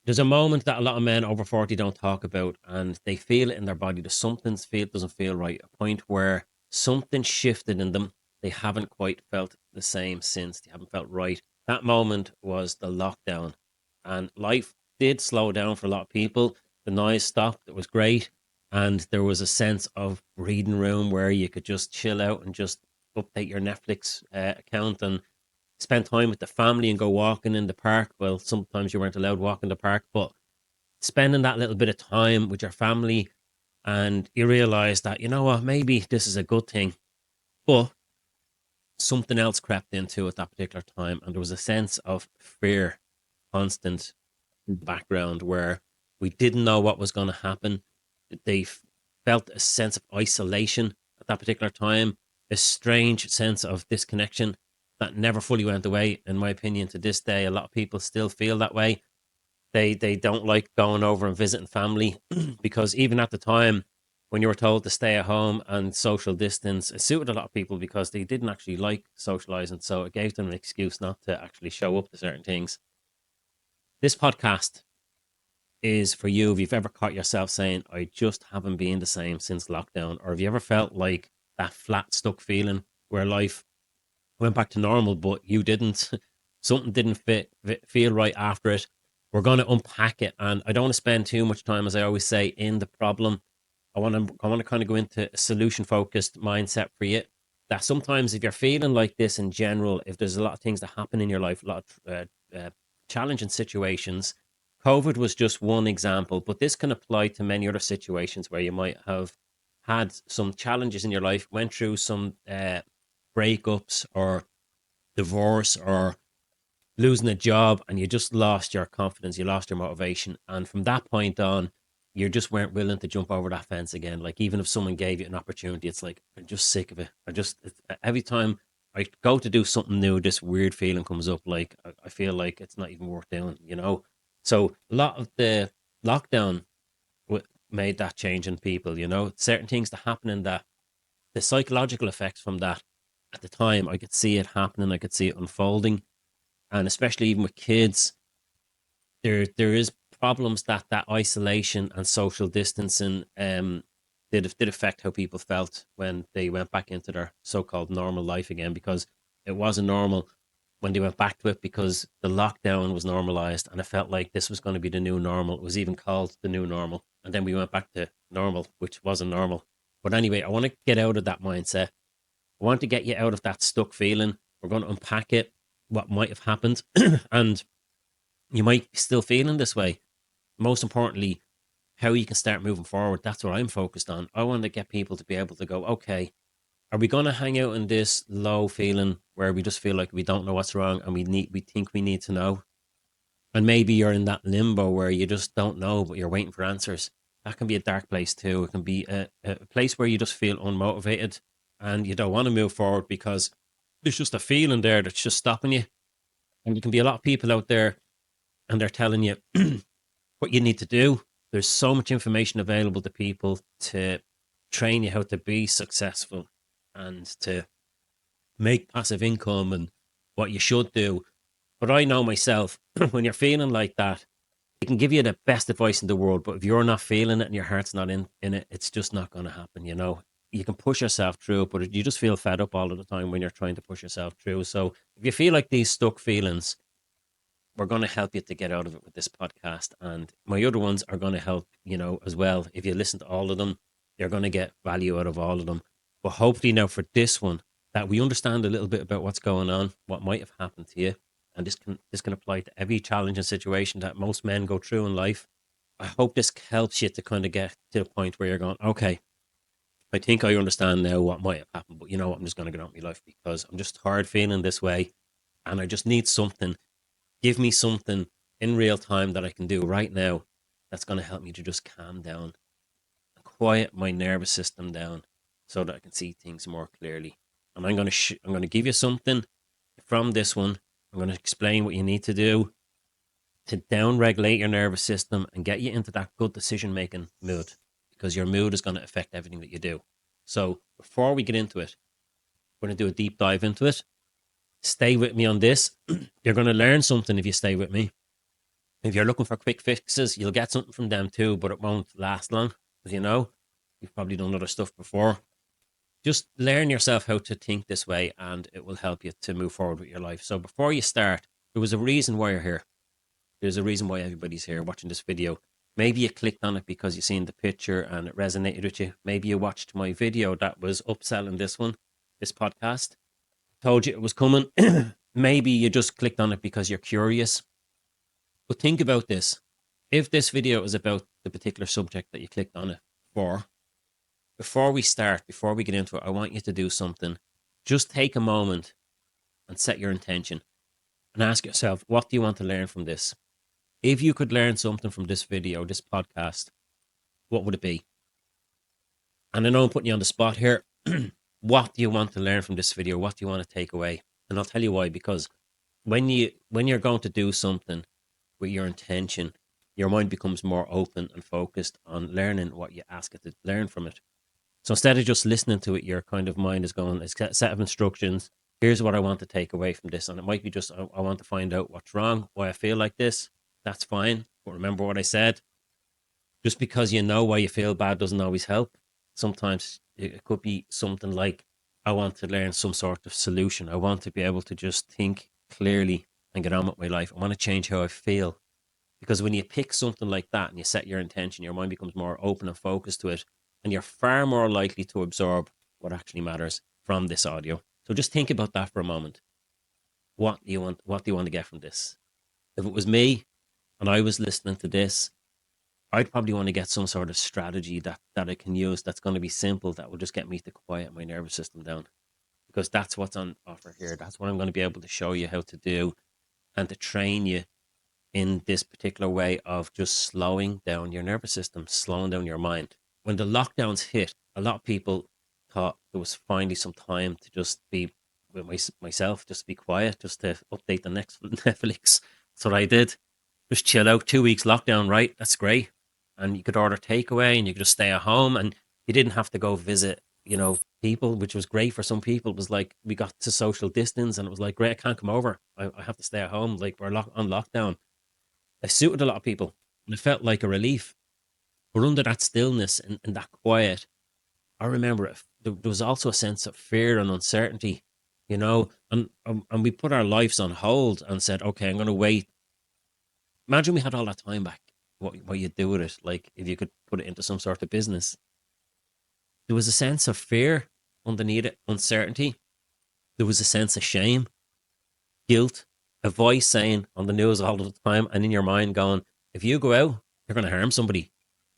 There's a moment that a lot of men over 40 don't talk about, and they feel it in their body. There's something doesn't feel right. A point where something shifted in them. They haven't quite felt the same since. They haven't felt right. That moment was the lockdown, and life did slow down for a lot of people. The noise stopped. It was great, and there was a sense of breathing room where you could just chill out and just update your Netflix account and spend time with the family and go walking in the park. Well, sometimes you weren't allowed to walk in the park, but spending that little bit of time with your family, and you realize that, you know what, maybe this is a good thing. But something else crept into at that particular time, and there was a sense of fear constant in the background where we didn't know what was going to happen. They felt a sense of isolation at that particular time, a strange sense of disconnection that never fully went away. In my opinion, to this day, a lot of people still feel that way. They don't like going over and visiting family because even at the time when you were told to stay at home and social distance, it suited a lot of people because they didn't actually like socializing. So it gave them an excuse not to actually show up to certain things. This podcast is for you if you've ever caught yourself saying, I just haven't been the same since lockdown, or have you ever felt like that flat, stuck feeling where life went back to normal, but you didn't? Something didn't feel right after it. We're going to unpack it, and I don't want to spend too much time, as I always say, in the problem. I want to kind of go into a solution focused mindset for you. That sometimes, if you're feeling like this in general, if there's a lot of things that happen in your life, a lot of challenging situations, COVID was just one example, but this can apply to many other situations where you might have had some challenges in your life, went through some breakups or divorce or losing a job, and you just lost your confidence, you lost your motivation. And from that point on, you just weren't willing to jump over that fence again. Like, even if someone gave you an opportunity, it's like, I'm just sick of it. Every time I go to do something new, this weird feeling comes up. Like, I feel like it's not even worth doing. So, a lot of the lockdown made that change in people. Certain things that happen in that, the psychological effects from that at the time, I could see it happening, I could see it unfolding. And especially even with kids, there is problems that isolation and social distancing did affect how people felt when they went back into their so-called normal life again, because it wasn't normal when they went back to it, because the lockdown was normalized and it felt like this was going to be the new normal. It was even called the new normal, and then we went back to normal, which wasn't normal. But anyway, I want to get out of that mindset. I want to get you out of that stuck feeling. We're going to unpack it, what might have happened, and you might be still feeling this way. Most importantly, how you can start moving forward. That's what I'm focused on. I want to get people to be able to go, okay, are we going to hang out in this low feeling where we just feel like we don't know what's wrong and we think we need to know? And maybe you're in that limbo where you just don't know, but you're waiting for answers. That can be a dark place too. It can be a place where you just feel unmotivated and you don't want to move forward because there's just a feeling there that's just stopping you. And there can be a lot of people out there and they're telling you what you need to do. There's so much information available to people to train you how to be successful and to make passive income and what you should do. But I know myself, when you're feeling like that, it can give you the best advice in the world. But if you're not feeling it and your heart's not in it, it's just not going to happen. You can push yourself through it, but you just feel fed up all of the time when you're trying to push yourself through. So if you feel like these stuck feelings, we're going to help you to get out of it with this podcast. And my other ones are going to help, as well. If you listen to all of them, you're going to get value out of all of them. But hopefully now for this one, that we understand a little bit about what's going on, what might have happened to you. And this can apply to every challenging situation that most men go through in life. I hope this helps you to kind of get to the point where you're going, okay, I think I understand now what might have happened, but you know what? I'm just going to get on with my life because I'm just tired feeling this way and I just need something. Give me something in real time that I can do right now that's going to help me to just calm down, quiet my nervous system down so that I can see things more clearly. And I'm going to give you something from this one. I'm going to explain what you need to do to down regulate your nervous system and get you into that good decision making mood, because your mood is going to affect everything that you do. So before we get into it, we're going to do a deep dive into it. Stay with me on this. You're going to learn something if you stay with me. If you're looking for quick fixes, you'll get something from them too, but it won't last long. As you know, you've probably done other stuff before. Just learn yourself how to think this way, and it will help you to move forward with your life. So before you start, there was a reason why you're here. There's a reason why everybody's here watching this video. Maybe you clicked on it because you seen the picture and it resonated with you. Maybe you watched my video that was upselling this podcast. Told you it was coming. Maybe you just clicked on it because you're curious. But think about this. If this video is about the particular subject that you clicked on it for, before we start, before we get into it, I want you to do something. Just take a moment and set your intention and ask yourself, what do you want to learn from this? If you could learn something from this video, this podcast, what would it be? And I know I'm putting you on the spot here. What do you want to learn from this video? What do you want to take away? And I'll tell you why, because when you're going to do something with your intention, your mind becomes more open and focused on learning what you ask it to learn from it. So instead of just listening to it, your kind of mind is going, it's a set of instructions. Here's what I want to take away from this. And it might be just, I want to find out what's wrong, why I feel like this. That's fine. But remember what I said. Just because you know why you feel bad doesn't always help. Sometimes it could be something like, I want to learn some sort of solution. I want to be able to just think clearly and get on with my life. I want to change how I feel. Because when you pick something like that and you set your intention, your mind becomes more open and focused to it. And you're far more likely to absorb what actually matters from this audio. So just think about that for a moment. What do you want? What do you want to get from this? If it was me and I was listening to this, I'd probably want to get some sort of strategy that I can use that's going to be simple, that will just get me to quiet my nervous system down. Because that's what's on offer here. That's what I'm going to be able to show you how to do and to train you in this particular way of just slowing down your nervous system, slowing down your mind. When the lockdowns hit, a lot of people thought there was finally some time to just be with myself, just be quiet, just to update the next Netflix. That's what I did. Just chill out. 2 weeks lockdown, right? That's great. And you could order takeaway and you could just stay at home and you didn't have to go visit, people, which was great for some people. It was like we got to social distance and it was like, great, I can't come over. I have to stay at home. Like we're on lockdown. It suited a lot of people and it felt like a relief. But under that stillness and that quiet, I remember there was also a sense of fear and uncertainty, and we put our lives on hold and said, okay, I'm going to wait. Imagine we had all that time back. What you'd do with it, like if you could put it into some sort of business. There was a sense of fear underneath it, uncertainty. There was a sense of shame, guilt, a voice saying on the news all the time and in your mind going, if you go out, you're going to harm somebody.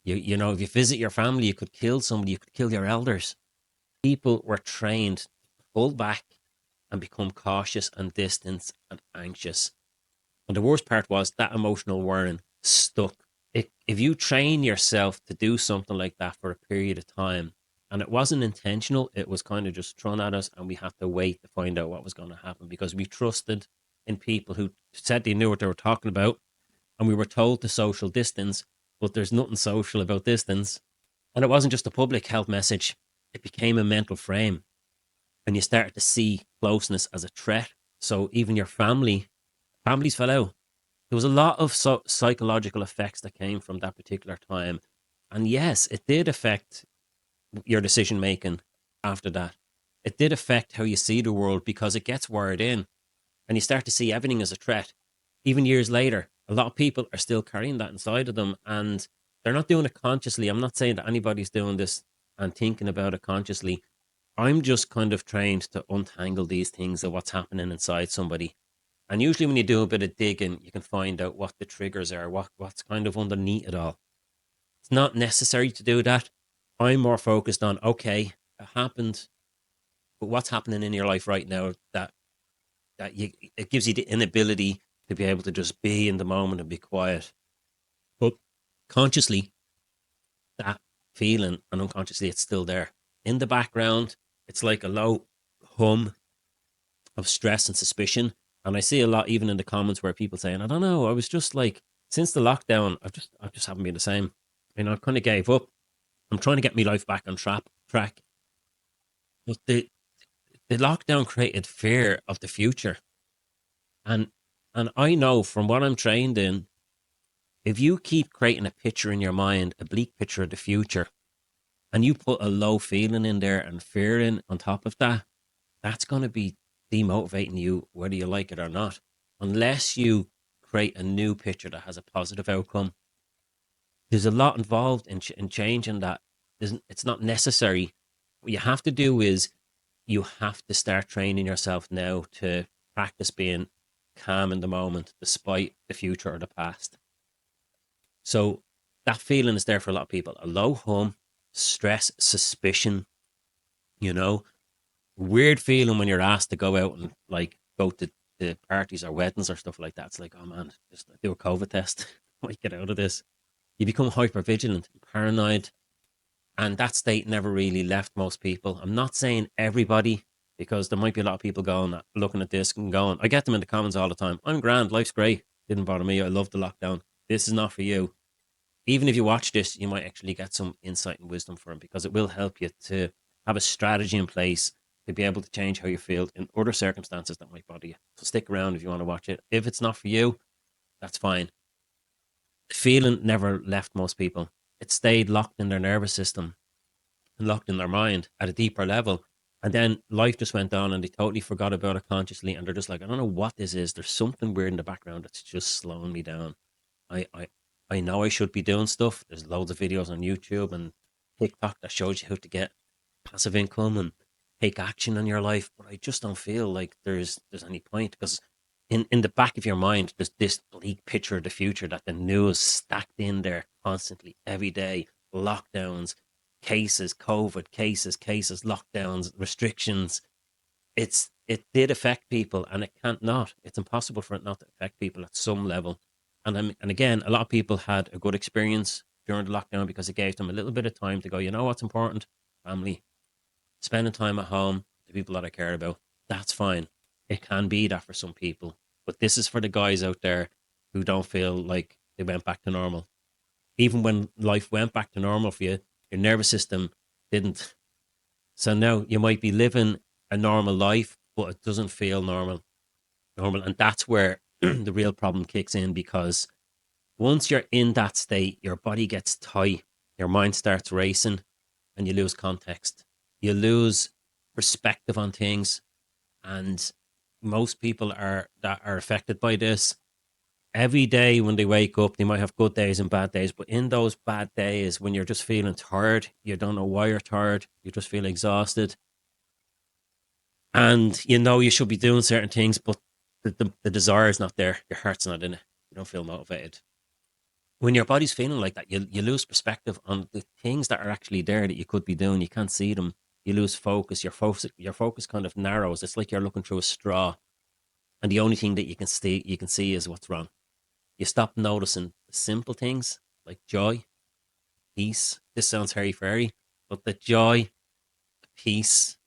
If you visit your family, you could kill somebody, you could kill your elders. People were trained to pull back and become cautious and distant and anxious. And the worst part was that emotional whirring stuck. If you train yourself to do something like that for a period of time, and it wasn't intentional, it was kind of just thrown at us, and we had to wait to find out what was going to happen because we trusted in people who said they knew what they were talking about, and we were told to social distance, but there's nothing social about distance. And it wasn't just a public health message, it became a mental frame, and you started to see closeness as a threat. So even your families fell out. There was a lot of psychological effects that came from that particular time. And yes, it did affect your decision making after that. It did affect how you see the world because it gets wired in and you start to see everything as a threat. Even years later, a lot of people are still carrying that inside of them and they're not doing it consciously. I'm not saying that anybody's doing this and thinking about it consciously. I'm just kind of trained to untangle these things of what's happening inside somebody. And usually when you do a bit of digging, you can find out what the triggers are, what's kind of underneath it all. It's not necessary to do that. I'm more focused on, okay, it happened, but what's happening in your life right now it gives you the inability to be able to just be in the moment and be quiet. But consciously, that feeling and unconsciously, it's still there. In the background, it's like a low hum of stress and suspicion. And I see a lot even in the comments where people saying, I don't know, I was just like, since the lockdown, I just haven't been the same. I kind of gave up. I'm trying to get my life back on track. But the lockdown created fear of the future. And I know from what I'm trained in, If you keep creating a picture in your mind, a bleak picture of the future, and you put a low feeling in there and fear in on top of that, that's going to be demotivating you, whether you like it or not. Unless you create a new picture that has a positive outcome, there's a lot involved in changing that. It's not necessary. What you have to do is you have to start training yourself now to practice being calm in the moment, despite the future or the past. So that feeling is there for a lot of people. A low hum, stress, suspicion, you know, weird feeling when you're asked to go out and like go to parties or weddings or stuff like that. It's like, oh man, just do a COVID test. Might get out of this. You become hyper vigilant, paranoid, and that state never really left most people. I'm not saying everybody, because there might be a lot of people going looking at this and going. I get them in the comments all the time. I'm grand, life's great, didn't bother me. I love the lockdown. This is not for you. Even if you watch this, you might actually get some insight and wisdom from it, because it will help you to have a strategy in place to be able to change how you feel in other circumstances that might bother you. So stick around if you want to watch it. If it's not for you, that's fine. The feeling never left most people. It stayed locked in their nervous system and locked in their mind at a deeper level. And then life just went on and they totally forgot about it consciously. And they're just like, I don't know what this is. There's something weird in the background that's just slowing me down. I, I, I know I should be doing stuff. There's loads of videos on YouTube and TikTok that shows you how to get passive income and take action in your life, but I just don't feel like there's any point, because in the back of your mind there's this bleak picture of the future that the news stacked in there constantly every day. Lockdowns, cases, COVID cases, lockdowns, restrictions. It did affect people, and it can't not. It's impossible for it not to affect people at some level. And again, a lot of people had a good experience during the lockdown because it gave them a little bit of time to go, you know what's important? Family, spending time at home, the people that I care about. That's fine. It can be that for some people. But this is for the guys out there who don't feel like they went back to normal. Even when life went back to normal for you, your nervous system didn't. So now you might be living a normal life, but it doesn't feel normal. And that's where the real problem kicks in, because once you're in that state, your body gets tight, your mind starts racing, and you lose context. You lose perspective on things. And most people that are affected by this, every day when they wake up, they might have good days and bad days. But in those bad days, when you're just feeling tired, you don't know why you're tired, you just feel exhausted. And you know you should be doing certain things, but the desire is not there. Your heart's not in it. You don't feel motivated. When your body's feeling like that, you lose perspective on the things that are actually there that you could be doing. You can't see them. You lose focus. Your focus kind of narrows. It's like you're looking through a straw, and the only thing that you can see is what's wrong. You stop noticing the simple things like joy, peace. This sounds hairy fairy, but the joy, the peace,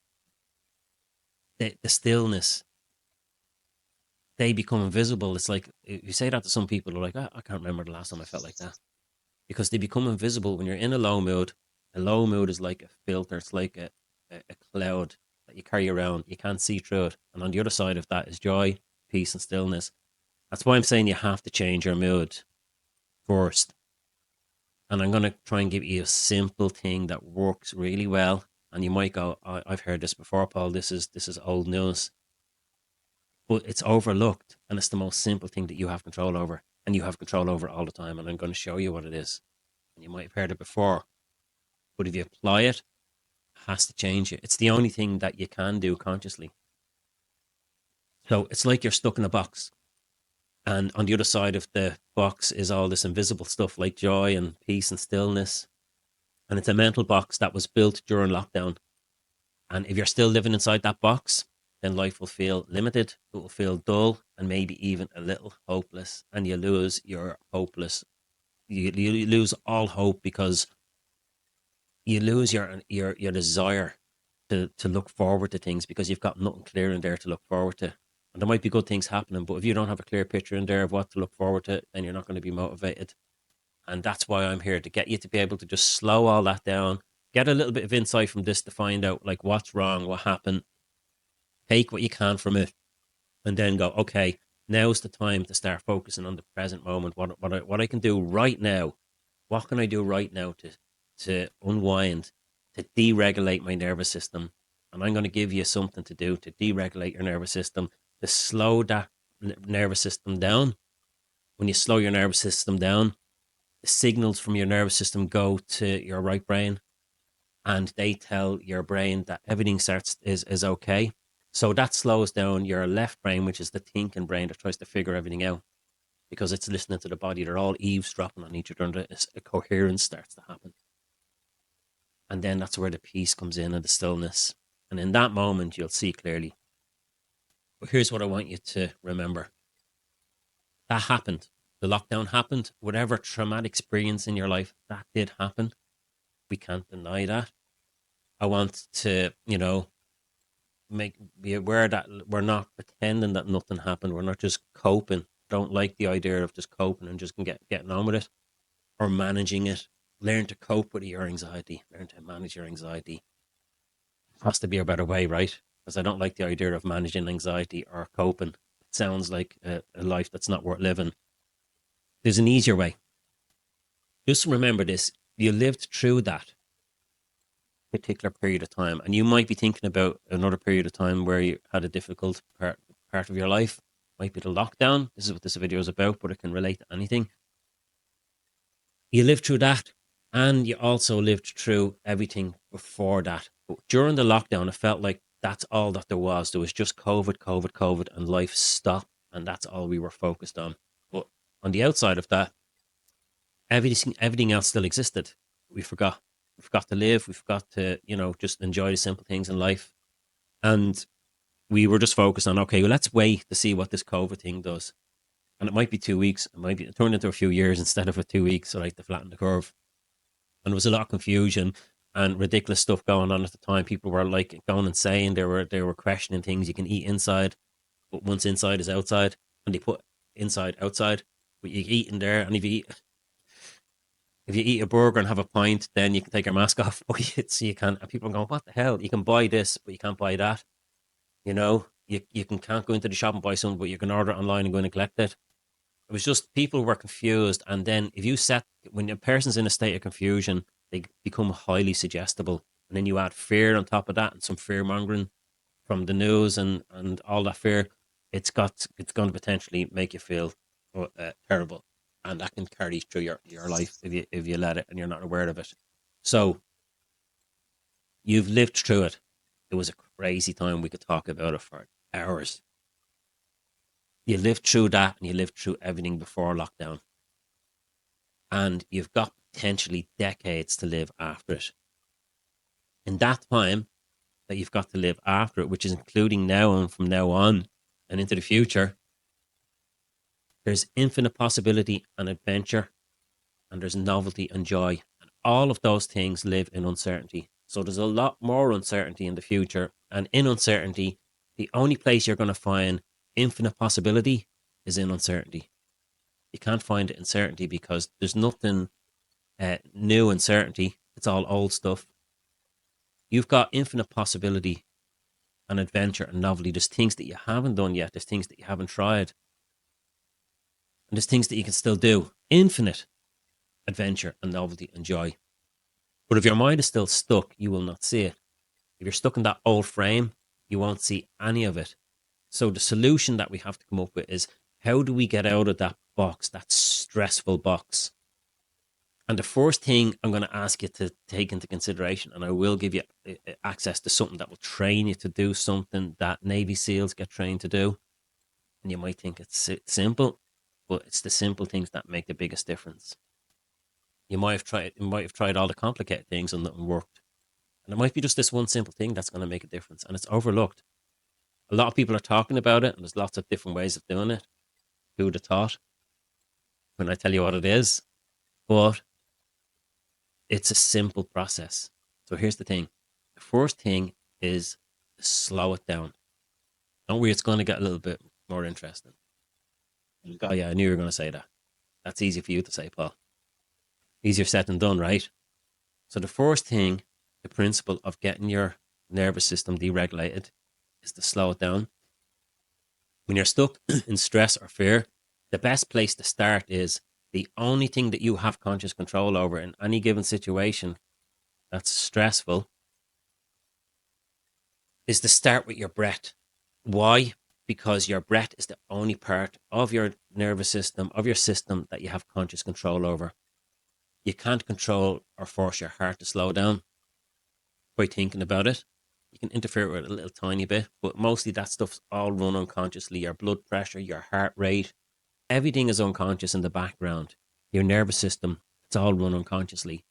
the stillness, they become invisible. It's like if you say that to some people, they're like, I can't remember the last time I felt like that, because they become invisible when you're in a low mood. A low mood is like a filter. It's like a cloud that you carry around. You can't see through it. And on the other side of that is joy, peace, and stillness. That's why I'm saying you have to change your mood first. And I'm going to try and give you a simple thing that works really well. And you might go, I've heard this before, Paul. This is old news. But it's overlooked. And it's the most simple thing that you have control over. And you have control over it all the time. And I'm going to show you what it is. And you might have heard it before. But if you apply it, it has to change you. It's the only thing that you can do consciously. So it's like you're stuck in a box. And on the other side of the box is all this invisible stuff like joy and peace and stillness. And it's a mental box that was built during lockdown. And if you're still living inside that box, then life will feel limited. It will feel dull and maybe even a little hopeless. And you lose your hopeless. You lose all hope, because you lose your desire to look forward to things, because you've got nothing clear in there to look forward to. And there might be good things happening, but if you don't have a clear picture in there of what to look forward to, then you're not going to be motivated. And that's why I'm here, to get you to be able to just slow all that down, get a little bit of insight from this to find out like what's wrong, what happened, take what you can from it, and then go, okay, Now's the time to start focusing on the present moment. What I can do right now. What can I do right now to unwind, to deregulate my nervous system? And I'm going to give you something to do to deregulate your nervous system, to slow that nervous system down. When you slow your nervous system down, the signals from your nervous system go to your right brain, and they tell your brain that everything is okay. So that slows down your left brain, which is the thinking brain that tries to figure everything out, because it's listening to the body. They're all eavesdropping on each other, and a coherence starts to happen. And then that's where the peace comes in and the stillness. And in that moment, you'll see clearly. But here's what I want you to remember: that happened. The lockdown happened. Whatever traumatic experience in your life, that did happen. We can't deny that. I want to, be aware that we're not pretending that nothing happened. We're not just coping. Don't like the idea of just coping and just getting on with it or managing it. Learn to cope with your anxiety. Learn to manage your anxiety. Has to be a better way, right? Because I don't like the idea of managing anxiety or coping. It sounds like a life that's not worth living. There's an easier way. Just remember this: you lived through that particular period of time, and you might be thinking about another period of time where you had a difficult part of your life. Might be the lockdown. This is what this video is about, but it can relate to anything. You lived through that, and you also lived through everything before that. But during the lockdown, it felt like that's all that there was. There was just COVID, COVID, COVID, and life stopped, and that's all we were focused on. But on the outside of that, everything else still existed. We forgot. We forgot to live. We forgot to, just enjoy the simple things in life. And we were just focused on, okay, well, let's wait to see what this COVID thing does. And it might be 2 weeks. It might be turned into a few years instead of a 2 weeks, so like to flatten the curve. And there was a lot of confusion and ridiculous stuff going on at the time. People were like going insane. They were questioning things. You can eat inside, but once inside is outside, and they put inside outside. But you eat in there, and if you eat a burger and have a pint, then you can take your mask off. But you can. And people are going, what the hell? You can buy this, but you can't buy that. Can't go into the shop and buy something, but you can order it online and go in and collect it. It was just people were confused, and then when a person's in a state of confusion, they become highly suggestible, and then you add fear on top of that, and some fear mongering from the news and all that fear. It's going to potentially make you feel terrible, and that can carry through your life if you let it and you're not aware of it. So you've lived through it. It was a crazy time. We could talk about it for hours. You lived through that, and you lived through everything before lockdown. And you've got potentially decades to live after it. In that time that you've got to live after it, which is including now and from now on and into the future, there's infinite possibility and adventure, and there's novelty and joy. And all of those things live in uncertainty. So there's a lot more uncertainty in the future. And in uncertainty, the only place you're going to find infinite possibility is in uncertainty. You can't find it in certainty because there's nothing new in certainty. It's all old stuff. You've got infinite possibility and adventure and novelty. There's things that you haven't done yet. There's things that you haven't tried. And there's things that you can still do. Infinite adventure and novelty and joy. But if your mind is still stuck, you will not see it. If you're stuck in that old frame, you won't see any of it. So the solution that we have to come up with is, how do we get out of that box, that stressful box? And the first thing I'm going to ask you to take into consideration, and I will give you access to something that will train you to do something that Navy SEALs get trained to do. And you might think it's simple, but it's the simple things that make the biggest difference. You might have tried all the complicated things and nothing worked. And it might be just this one simple thing that's going to make a difference, and it's overlooked. A lot of people are talking about it, and there's lots of different ways of doing it. Who would have thought when I tell you what it is? But it's a simple process. So here's the thing. The first thing is slow it down. Don't worry, it's going to get a little bit more interesting. Oh yeah, I knew you were going to say that. That's easy for you to say, Paul. Easier said than done, right? So the first thing, the principle of getting your nervous system deregulated, is to slow it down. When you're stuck in stress or fear, the best place to start is the only thing that you have conscious control over in any given situation that's stressful is to start with your breath. Why? Because your breath is the only part of your nervous system, of your system, that you have conscious control over. You can't control or force your heart to slow down by thinking about it. You can interfere with it a little tiny bit, but mostly that stuff's all run unconsciously. Your blood pressure, your heart rate, everything is unconscious in the background. Your nervous system, it's all run unconsciously.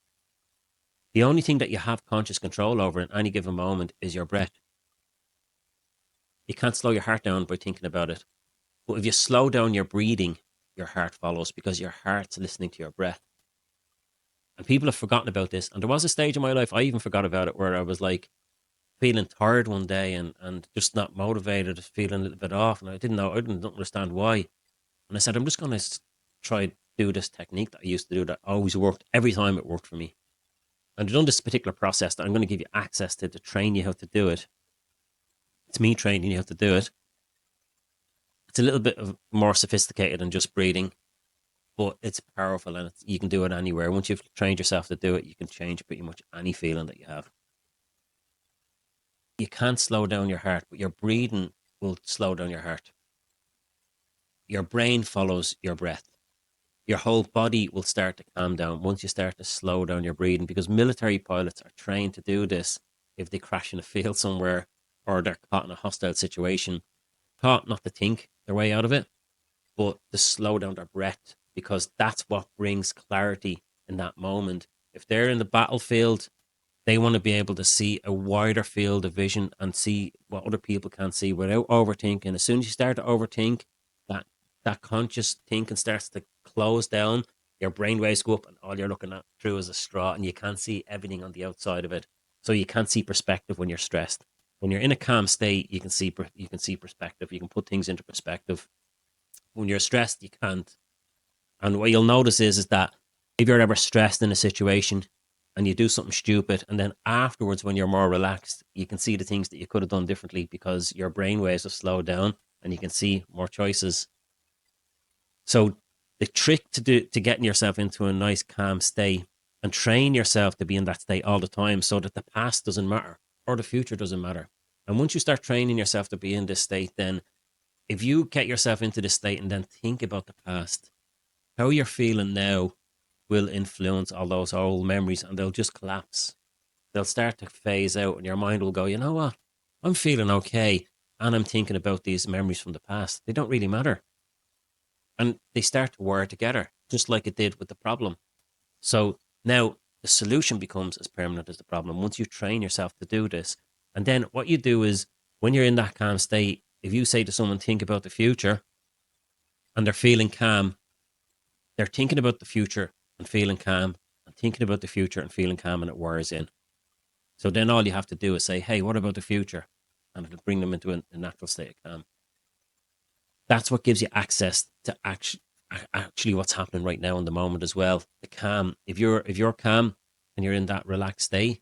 The only thing that you have conscious control over in any given moment is your breath. You can't slow your heart down by thinking about it. But if you slow down your breathing, your heart follows because your heart's listening to your breath. And people have forgotten about this. And there was a stage in my life, I even forgot about it, where I was like feeling tired one day and just not motivated, feeling a little bit off. And I didn't understand why. And I said, I'm just going to try do this technique that I used to do that always worked. Every time it worked for me. And I've done this particular process that I'm going to give you access to train you how to do it. It's me training you how to do it. It's a little bit more sophisticated than just breathing, but it's powerful and you can do it anywhere. Once you've trained yourself to do it, you can change pretty much any feeling that you have. You can't slow down your heart, but your breathing will slow down your heart. Your brain follows your breath. Your whole body will start to calm down once you start to slow down your breathing, because military pilots are trained to do this if they crash in a field somewhere or they're caught in a hostile situation, taught not to think their way out of it, but to slow down their breath, because that's what brings clarity in that moment. If they're in the battlefield, they want to be able to see a wider field of vision and see what other people can't see without overthinking. As soon as you start to overthink, that that conscious thinking starts to close down. Your brain waves go up, and all you're looking at through is a straw, and you can't see everything on the outside of it. So you can't see perspective when you're stressed. When you're in a calm state, you can see perspective. You can put things into perspective. When you're stressed, you can't. And what you'll notice is that if you're ever stressed in a situation and you do something stupid, and then afterwards, when you're more relaxed, you can see the things that you could have done differently because your brain waves have slowed down and you can see more choices. So the trick to getting yourself into a nice calm state and train yourself to be in that state all the time, so that the past doesn't matter or the future doesn't matter. And once you start training yourself to be in this state, then if you get yourself into this state and then think about the past, how you're feeling now will influence all those old memories, and they'll just collapse. They'll start to phase out and your mind will go, you know what? I'm feeling okay. And I'm thinking about these memories from the past. They don't really matter. And they start to wear together, just like it did with the problem. So now the solution becomes as permanent as the problem once you train yourself to do this. And then what you do is, when you're in that calm state, if you say to someone, think about the future, and they're feeling calm, they're thinking about the future and feeling calm, and thinking about the future and feeling calm, and it wears in. So then all you have to do is say, hey, what about the future? And it'll bring them into a natural state of calm. That's what gives you access to actually what's happening right now in the moment as well. The calm. If you're calm and you're in that relaxed state,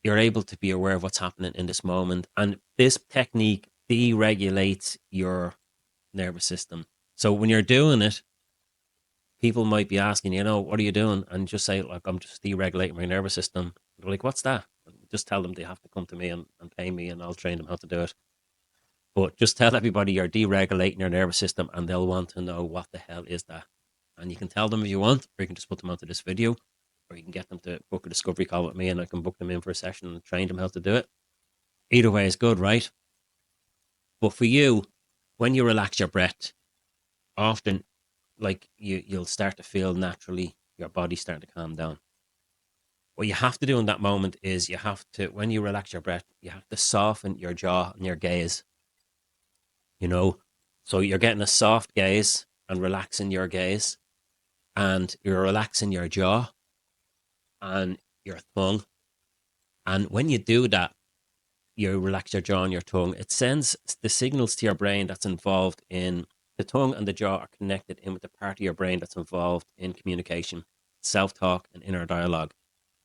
you're able to be aware of what's happening in this moment. And this technique deregulates your nervous system. So when you're doing it, people might be asking, what are you doing? And just say, like, I'm just deregulating my nervous system. They're like, what's that? And just tell them they have to come to me and pay me, and I'll train them how to do it. But just tell everybody you're deregulating your nervous system, and they'll want to know what the hell is that. And you can tell them if you want, or you can just put them onto this video, or you can get them to book a discovery call with me, and I can book them in for a session and train them how to do it. Either way is good, right? But for you, when you relax your breath, often, like, you'll start to feel naturally your body starting to calm down. What you have to do in that moment is, you have to, when you relax your breath, you have to soften your jaw and your gaze. So you're getting a soft gaze and relaxing your gaze, and you're relaxing your jaw and your tongue. And when you do that, you relax your jaw and your tongue, it sends the signals to your brain that's involved in, the tongue and the jaw are connected in with the part of your brain that's involved in communication, self-talk, and inner dialogue.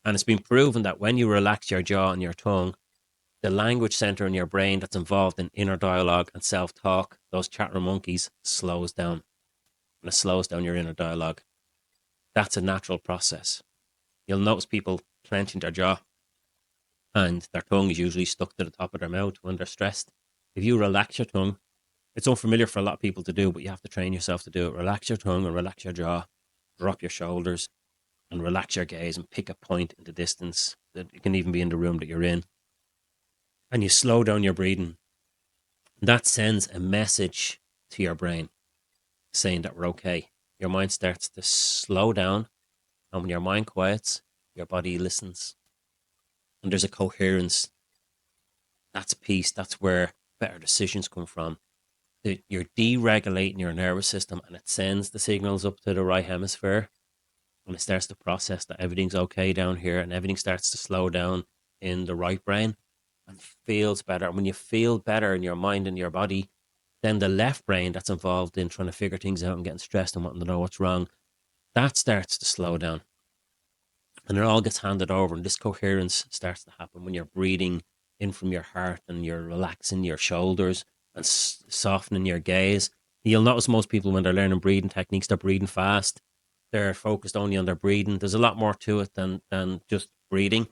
And it's been proven that when you relax your jaw and your tongue, the language center in your brain that's involved in inner dialogue and self-talk, those chattering monkeys, slows down. And it slows down your inner dialogue. That's a natural process. You'll notice people clenching their jaw and their tongue is usually stuck to the top of their mouth when they're stressed. If you relax your tongue, it's unfamiliar for a lot of people to do, but you have to train yourself to do it. Relax your tongue and relax your jaw, drop your shoulders and relax your gaze and pick a point in the distance. That it can even be in the room that you're in. And you slow down your breathing. That sends a message to your brain saying that we're okay. Your mind starts to slow down. And when your mind quiets, your body listens. And there's a coherence. That's peace. That's where better decisions come from. You're deregulating your nervous system and it sends the signals up to the right hemisphere and it starts to process that everything's okay down here and everything starts to slow down in the right brain and feels better. And when you feel better in your mind and your body, then the left brain that's involved in trying to figure things out and getting stressed and wanting to know what's wrong, that starts to slow down. And it all gets handed over and this coherence starts to happen when you're breathing in from your heart and you're relaxing your shoulders and softening your gaze. You'll notice most people when they're learning breathing techniques, they're breathing fast. They're focused only on their breathing. There's a lot more to it than just breathing.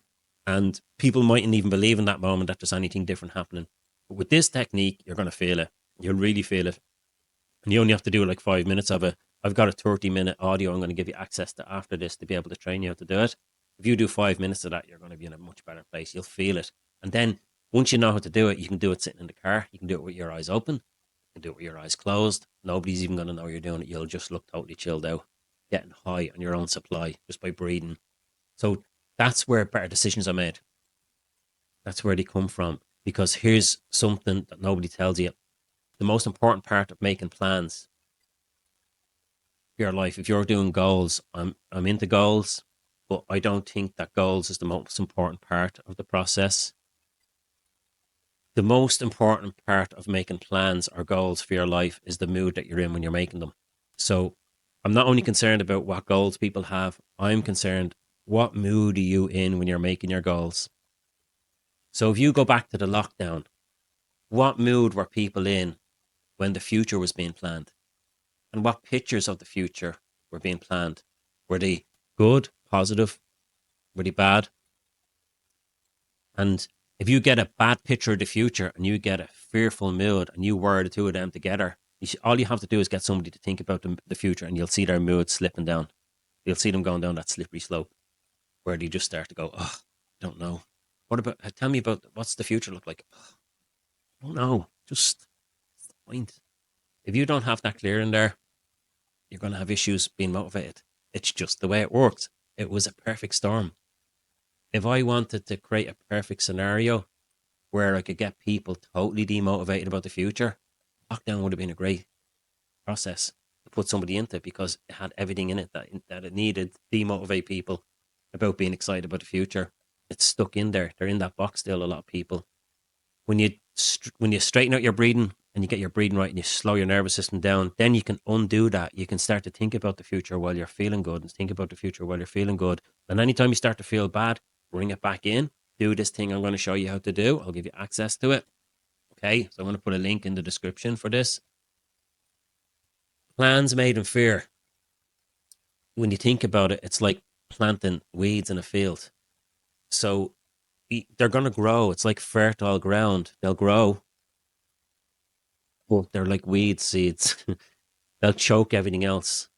And people mightn't even believe in that moment that there's anything different happening. But with this technique, you're going to feel it. You'll really feel it. And you only have to do like 5 minutes of it. I've got a 30-minute audio I'm going to give you access to after this to be able to train you how to do it. If you do 5 minutes of that, you're going to be in a much better place. You'll feel it. And then once you know how to do it, you can do it sitting in the car. You can do it with your eyes open. You can do it with your eyes closed. Nobody's even going to know you're doing it. You'll just look totally chilled out, getting high on your own supply just by breathing. So that's where better decisions are made. That's where they come from. Because here's something that nobody tells you. The most important part of making plans for your life, if you're doing goals, I'm into goals, but I don't think that goals is the most important part of the process. The most important part of making plans or goals for your life is the mood that you're in when you're making them. So I'm not only concerned about what goals people have, I'm concerned what mood are you in when you're making your goals. So if you go back to the lockdown, what mood were people in when the future was being planned? And what pictures of the future were being planned? Were they good, positive? Were they bad? And if you get a bad picture of the future and you get a fearful mood and you wire the two of them together, all you have to do is get somebody to think about the future and you'll see their mood slipping down. You'll see them going down that slippery slope where they just start to go, oh, I don't know. What about, tell me about what's the future look like? Oh, I don't know. Just point. If you don't have that clear in there, you're going to have issues being motivated. It's just the way it works. It was a perfect storm. If I wanted to create a perfect scenario where I could get people totally demotivated about the future, lockdown would have been a great process to put somebody into it because it had everything in it that it needed to demotivate people about being excited about the future. It's stuck in there. They're in that box still, a lot of people. When you straighten out your breathing and you get your breathing right and you slow your nervous system down, then you can undo that. You can start to think about the future while you're feeling good and think about the future while you're feeling good. And anytime you start to feel bad, bring it back in. Do this thing I'm going to show you how to do. I'll give you access to it. Okay, so I'm going to put a link in the description for this. Plans made in fear. When you think about it, it's like planting weeds in a field. So they're going to grow. It's like fertile ground. They'll grow, but they're like weed seeds. They'll choke everything else.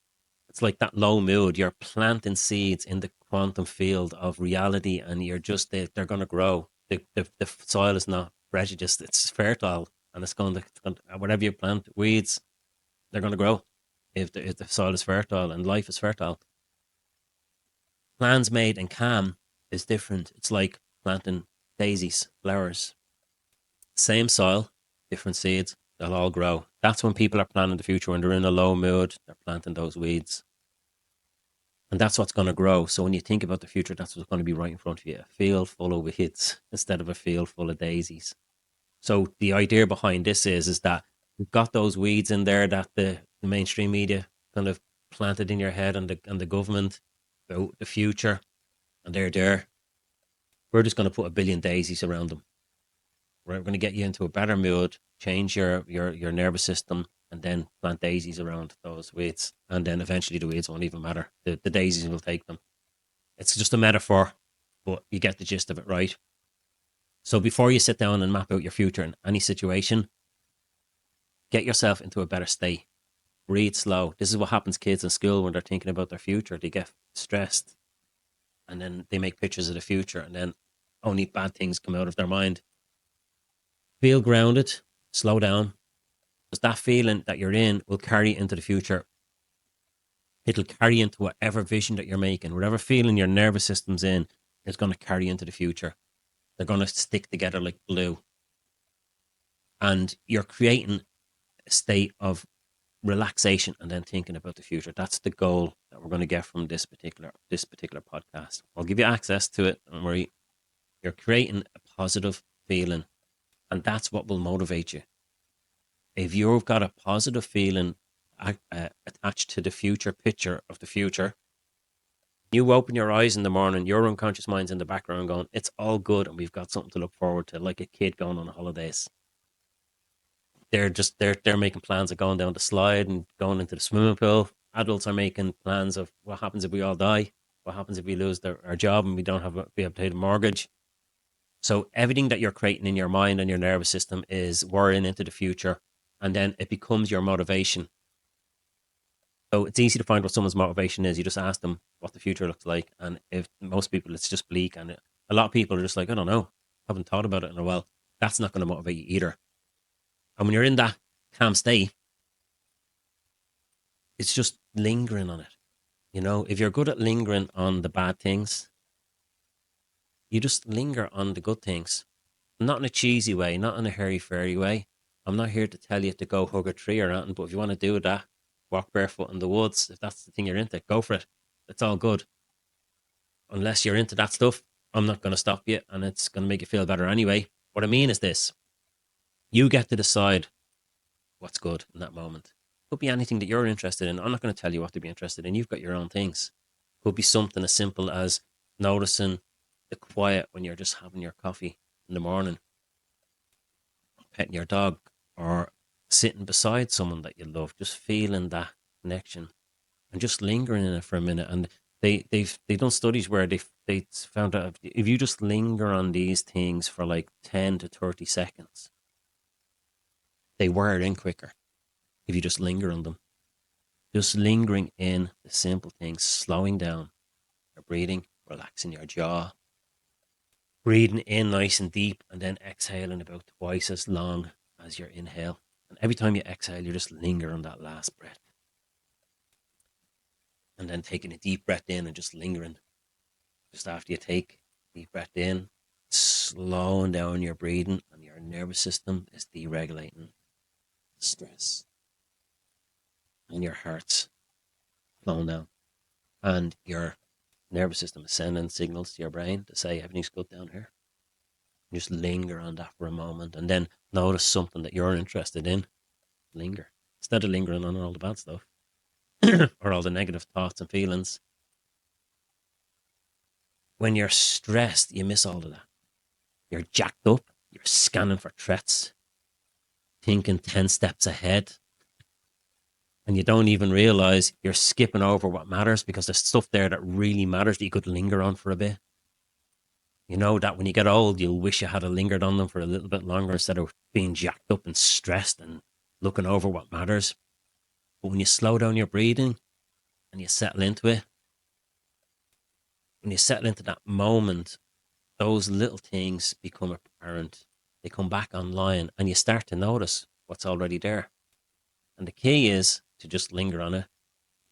It's like that low mood. You're planting seeds in the quantum field of reality, and they're going to grow. The soil is not prejudiced; it's fertile, and it's going to whatever you plant, weeds, they're going to grow. If the soil is fertile and life is fertile, plans made in calm is different. It's like planting daisies, flowers, same soil, different seeds. They'll all grow. That's when people are planning the future. When they're in a low mood, they're planting those weeds. And that's what's going to grow. So when you think about the future, that's what's going to be right in front of you. A field full of weeds instead of a field full of daisies. So the idea behind this is that we've got those weeds in there that the mainstream media kind of planted in your head and the government about the future. And they're there. We're just going to put a billion daisies around them. We're going to get you into a better mood, change your nervous system, and then plant daisies around those weeds. And then eventually the weeds won't even matter. The daisies will take them. It's just a metaphor, but you get the gist of it, right? So before you sit down and map out your future in any situation, get yourself into a better state. Breathe slow. This is what happens to kids in school when they're thinking about their future. They get stressed and then they make pictures of the future and then only bad things come out of their mind. Feel grounded, slow down, because that feeling that you're in will carry into the future. It'll carry into whatever vision that you're making, whatever feeling your nervous system's in, is going to carry into the future. They're going to stick together like glue. And you're creating a state of relaxation and then thinking about the future. That's the goal that we're going to get from this particular podcast. I'll give you access to it, don't worry. You're creating a positive feeling, and that's what will motivate you. If you've got a positive feeling attached to the future picture of the future, you open your eyes in the morning, your unconscious mind's in the background going, it's all good and we've got something to look forward to, like a kid going on holidays. They're making plans of going down the slide and going into the swimming pool. Adults are making plans of what happens if we all die, what happens if we lose our job and we don't be able to pay the mortgage. So everything that you're creating in your mind and your nervous system is worrying into the future, and then it becomes your motivation. So it's easy to find what someone's motivation is. You just ask them what the future looks like, and if most people it's just bleak, and a lot of people are just like, I don't know, haven't thought about it in a while. That's not going to motivate you either. And when you're in that calm state, it's just lingering on it. You know, if you're good at lingering on the bad things, you just linger on the good things. Not in a cheesy way, not in a hairy-fairy way. I'm not here to tell you to go hug a tree or anything, but if you want to do that, walk barefoot in the woods, if that's the thing you're into, go for it. It's all good. Unless you're into that stuff, I'm not going to stop you, and it's going to make you feel better anyway. What I mean is this. You get to decide what's good in that moment. Could be anything that you're interested in. I'm not going to tell you what to be interested in. You've got your own things. Could be something as simple as noticing the quiet when you're just having your coffee in the morning, petting your dog, or sitting beside someone that you love, just feeling that connection and just lingering in it for a minute. And they've done studies where they found out if you just linger on these things for like 10 to 30 seconds, they wear in quicker if you just linger on them. Just lingering in the simple things, slowing down your breathing, relaxing your jaw, breathing in nice and deep, and then exhaling about twice as long as your inhale. And every time you exhale, you just linger on that last breath. And then taking a deep breath in and just lingering. Just after you take a deep breath in, slowing down your breathing, and your nervous system is deregulating stress. And your heart's slowing down. And your nervous system is sending signals to your brain to say everything's good down here. Just linger on that for a moment and then notice something that you're interested in. Linger. Instead of lingering on all the bad stuff or all the negative thoughts and feelings. When you're stressed, you miss all of that. You're jacked up. You're scanning for threats, thinking 10 steps ahead. And you don't even realize you're skipping over what matters because there's stuff there that really matters that you could linger on for a bit. You know that when you get old, you'll wish you had lingered on them for a little bit longer instead of being jacked up and stressed and looking over what matters. But when you slow down your breathing and you settle into it, when you settle into that moment, those little things become apparent. They come back online and you start to notice what's already there. And the key is to just linger on it,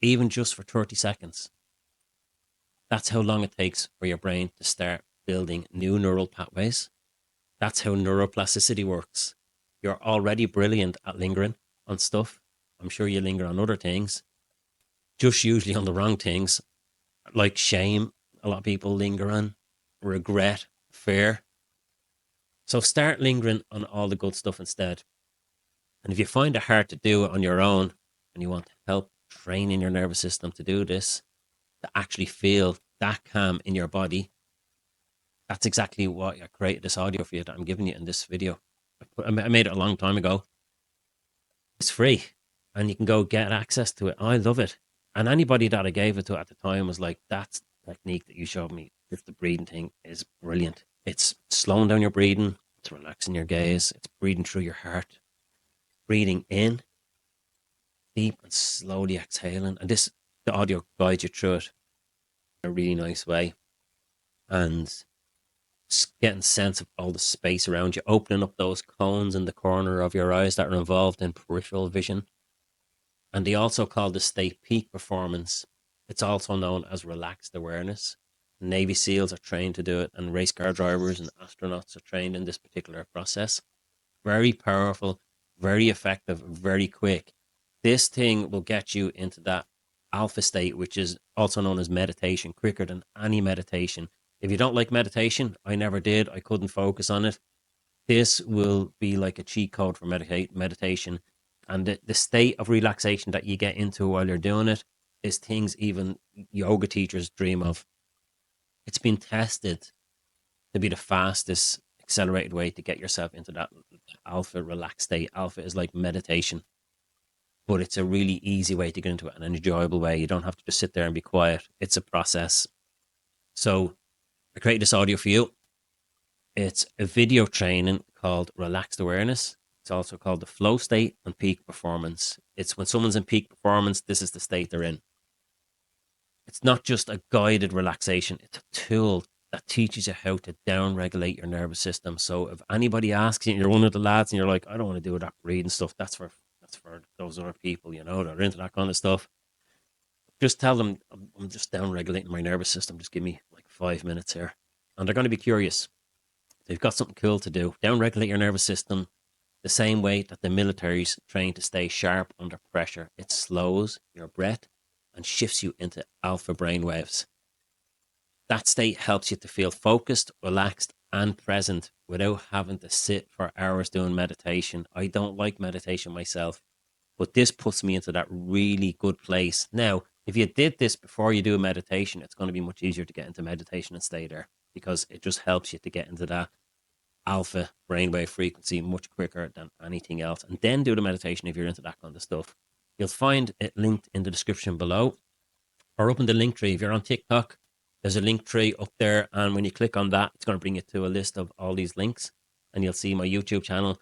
even just for 30 seconds. That's how long it takes for your brain to start building new neural pathways. That's how neuroplasticity works. You're already brilliant at lingering on stuff. I'm sure you linger on other things, just usually on the wrong things, like shame. A lot of people linger on regret, fear. So start lingering on all the good stuff instead. And if you find it hard to do it on your own and you want help training your nervous system to do this, to actually feel that calm in your body, That's exactly what I created this audio for you that I'm giving you in this video. I made it a long time ago. It's free and you can go get access to it. I love it. And anybody that I gave it to at the time was like, that's the technique that you showed me. If the breathing thing is brilliant. It's slowing down your breathing. It's relaxing your gaze. It's breathing through your heart. Breathing in deep and slowly exhaling. And the audio guides you through it in a really nice way. And getting a sense of all the space around you, opening up those cones in the corner of your eyes that are involved in peripheral vision. And they also call this state peak performance. It's also known as relaxed awareness. Navy SEALs are trained to do it, and race car drivers and astronauts are trained in this particular process. Very powerful, very effective, very quick. This thing will get you into that alpha state, which is also known as meditation, quicker than any meditation. If you don't like meditation, I never did. I couldn't focus on it. This will be like a cheat code for meditation. And the state of relaxation that you get into while you're doing it is things even yoga teachers dream of. It's been tested to be the fastest accelerated way to get yourself into that alpha relaxed state. Alpha is like meditation, but it's a really easy way to get into it, an enjoyable way. You don't have to just sit there and be quiet. It's a process. So I created this audio for you. It's a video training called Relaxed Awareness. It's also called the flow state and peak performance. It's when someone's in peak performance, this is the state they're in. It's not just a guided relaxation, it's a tool that teaches you how to down regulate your nervous system. So if anybody asks you, and you're one of the lads and you're like, I don't want to do that breathing stuff, that's for those other people, that are into that kind of stuff. Just tell them I'm just down regulating my nervous system. Just give me like 5 minutes here. And they're going to be curious. They've got something cool to do. Down regulate your nervous system the same way that the military's trained to stay sharp under pressure. It slows your breath and shifts you into alpha brain waves. That state helps you to feel focused, relaxed, and present without having to sit for hours doing meditation. I don't like meditation myself, but this puts me into that really good place. Now, if you did this before you do a meditation, it's going to be much easier to get into meditation and stay there because it just helps you to get into that alpha brainwave frequency much quicker than anything else. And then do the meditation if you're into that kind of stuff. You'll find it linked in the description below or up in the link tree. If you're on TikTok, there's a link tree up there. And when you click on that, it's going to bring you to a list of all these links. And you'll see my YouTube channel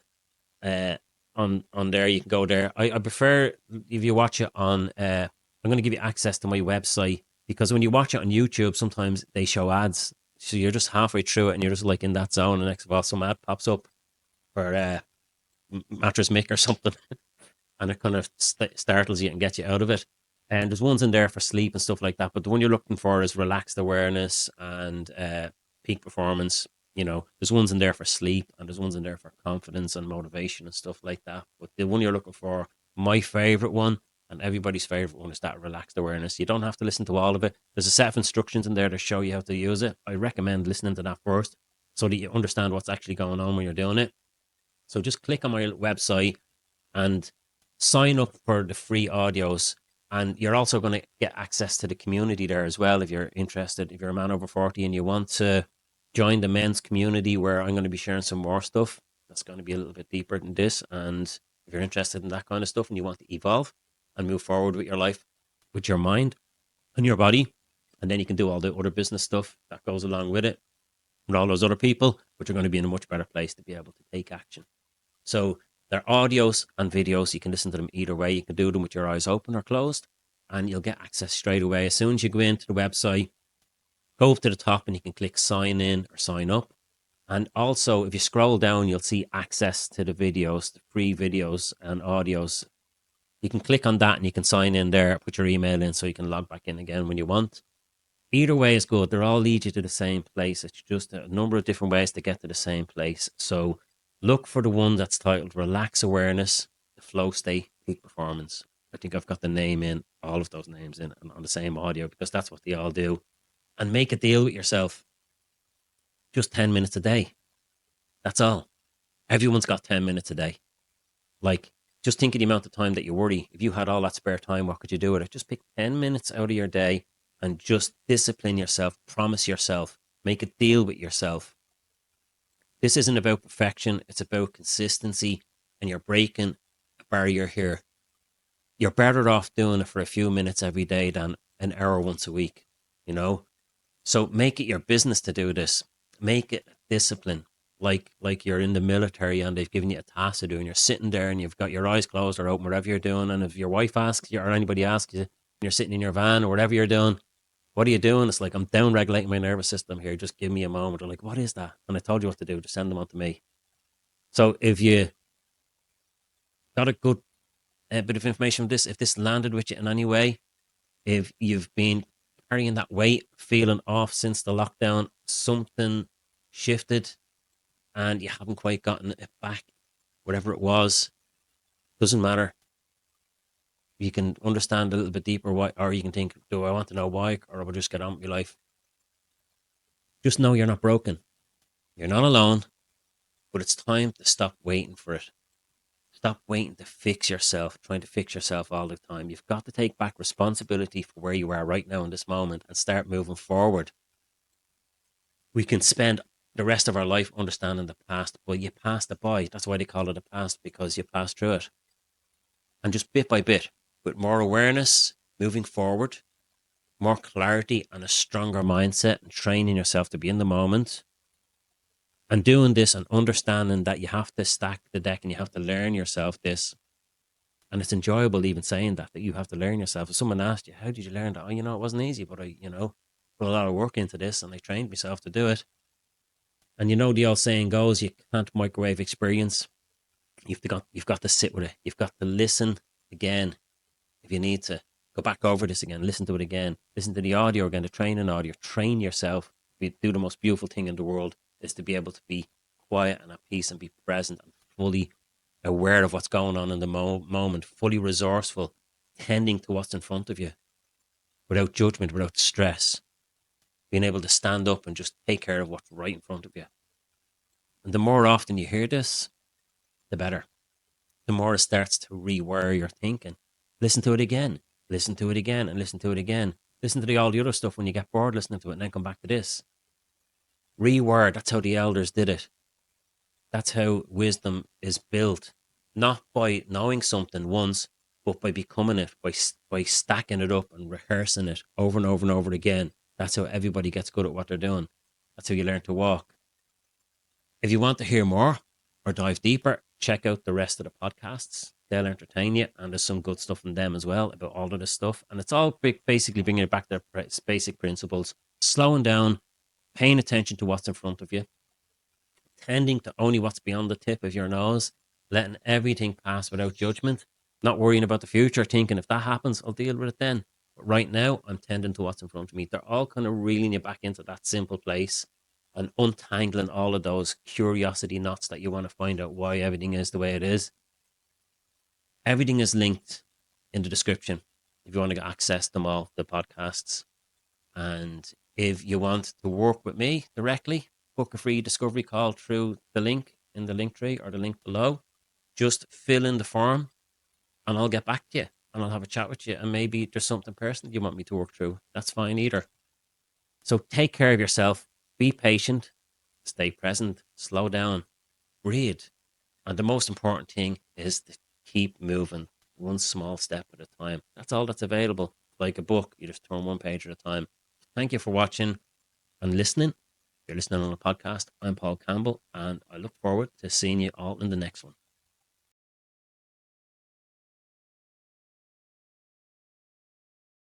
on there. You can go there. I prefer if you watch it on, I'm going to give you access to my website because when you watch it on YouTube, sometimes they show ads. So you're just halfway through it and you're just like in that zone. And next of all, some ad pops up for Mattress Mick or something. And it kind of startles you and gets you out of it. And there's ones in there for sleep and stuff like that. But the one you're looking for is relaxed awareness and peak performance. There's ones in there for sleep and there's ones in there for confidence and motivation and stuff like that. But the one you're looking for, my favorite one, and everybody's favorite one, is that relaxed awareness. You don't have to listen to all of it. There's a set of instructions in there to show you how to use it. I recommend listening to that first so that you understand what's actually going on when you're doing it. So just click on my website and sign up for the free audios. And you're also going to get access to the community there as well if you're interested. If you're a man over 40 and you want to join the men's community where I'm going to be sharing some more stuff that's going to be a little bit deeper than this. And if you're interested in that kind of stuff and you want to evolve and move forward with your life, with your mind and your body, and then you can do all the other business stuff that goes along with it with all those other people, but you're going to be in a much better place to be able to take action. So they're audios and videos. You can listen to them either way. You can do them with your eyes open or closed, and you'll get access straight away. As soon as you go into the website, go up to the top and you can click sign in or sign up. And also, if you scroll down, you'll see access to the videos, the free videos and audios. You can click on that and you can sign in there, put your email in so you can log back in again when you want. Either way is good. They're all lead you to the same place. It's just a number of different ways to get to the same place. So look for the one that's titled Relax Awareness, the Flow State, Peak Performance. I think I've got the name in, all of those names in on the same audio because that's what they all do. And make a deal with yourself. Just 10 minutes a day. That's all. Everyone's got 10 minutes a day. Like, just think of the amount of time that you worry. If you had all that spare time, what could you do with it? Just pick 10 minutes out of your day and just discipline yourself. Promise yourself Make a deal with yourself. This isn't about perfection, it's about consistency, and you're breaking a barrier here. You're better off doing it for a few minutes every day than an hour once a week, you know? So make it your business to do this. Make it discipline. Like you're in the military and they've given you a task to do and you're sitting there and you've got your eyes closed or open, whatever you're doing. And if your wife asks you or anybody asks you, and you're sitting in your van or whatever you're doing, what are you doing? It's like, I'm down regulating my nervous system here. Just give me a moment. They're like, what is that? And I told you what to do. Just send them on to me. So if you got a good bit of information from this, if this landed with you in any way, if you've been carrying that weight, feeling off since the lockdown, something shifted and you haven't quite gotten it back, whatever it was, doesn't matter. You can understand a little bit deeper why, or you can think, do I want to know why, or will I just get on with my life? Just know you're not broken. You're not alone, but it's time to stop waiting for it. Stop waiting to fix yourself, trying to fix yourself all the time. You've got to take back responsibility for where you are right now in this moment and start moving forward. We can spend the rest of our life understanding the past, but you passed it by. That's why they call it a past, because you passed through it. And just bit by bit, with more awareness, moving forward, more clarity and a stronger mindset and training yourself to be in the moment and doing this and understanding that you have to stack the deck and you have to learn yourself this. And it's enjoyable even saying that you have to learn yourself. If someone asked you, how did you learn that? Oh, it wasn't easy, but I, put a lot of work into this and I trained myself to do it. And the old saying goes, you can't microwave experience. You've got to sit with it. You've got to listen again. If you need to go back over this again, listen to it again, listen to the audio again, the training audio, train yourself. Do the most beautiful thing in the world is to be able to be quiet and at peace and be present and fully aware of what's going on in the moment, fully resourceful, tending to what's in front of you without judgment, without stress, being able to stand up and just take care of what's right in front of you. And the more often you hear this, the better. The more it starts to rewire your thinking. Listen to it again, listen to it again, and listen to it again. Listen to all the other stuff when you get bored listening to it, and then come back to this. Rewire, that's how the elders did it. That's how wisdom is built. Not by knowing something once, but by becoming it, by stacking it up and rehearsing it over and over and over again. That's how everybody gets good at what they're doing. That's how you learn to walk. If you want to hear more or dive deeper, check out the rest of the podcasts. They'll entertain you, and there's some good stuff in them as well about all of this stuff. And it's all basically bringing it back to basic principles, slowing down, paying attention to what's in front of you, tending to only what's beyond the tip of your nose, letting everything pass without judgment, not worrying about the future, thinking if that happens, I'll deal with it then. But right now, I'm tending to what's in front of me. They're all kind of reeling you back into that simple place and untangling all of those curiosity knots that you want to find out why everything is the way it is. Everything is linked in the description if you want to get access to them all, the podcasts. And if you want to work with me directly, book a free discovery call through the link in the link tree or the link below. Just fill in the form and I'll get back to you and I'll have a chat with you. And maybe there's something personal you want me to work through. That's fine either. So take care of yourself, be patient, stay present, slow down, breathe. And the most important thing is to keep moving one small step at a time. That's all that's available. Like a book, you just turn one page at a time. Thank you for watching and listening. If you're listening on a podcast, I'm Paul Campbell, and I look forward to seeing you all in the next one.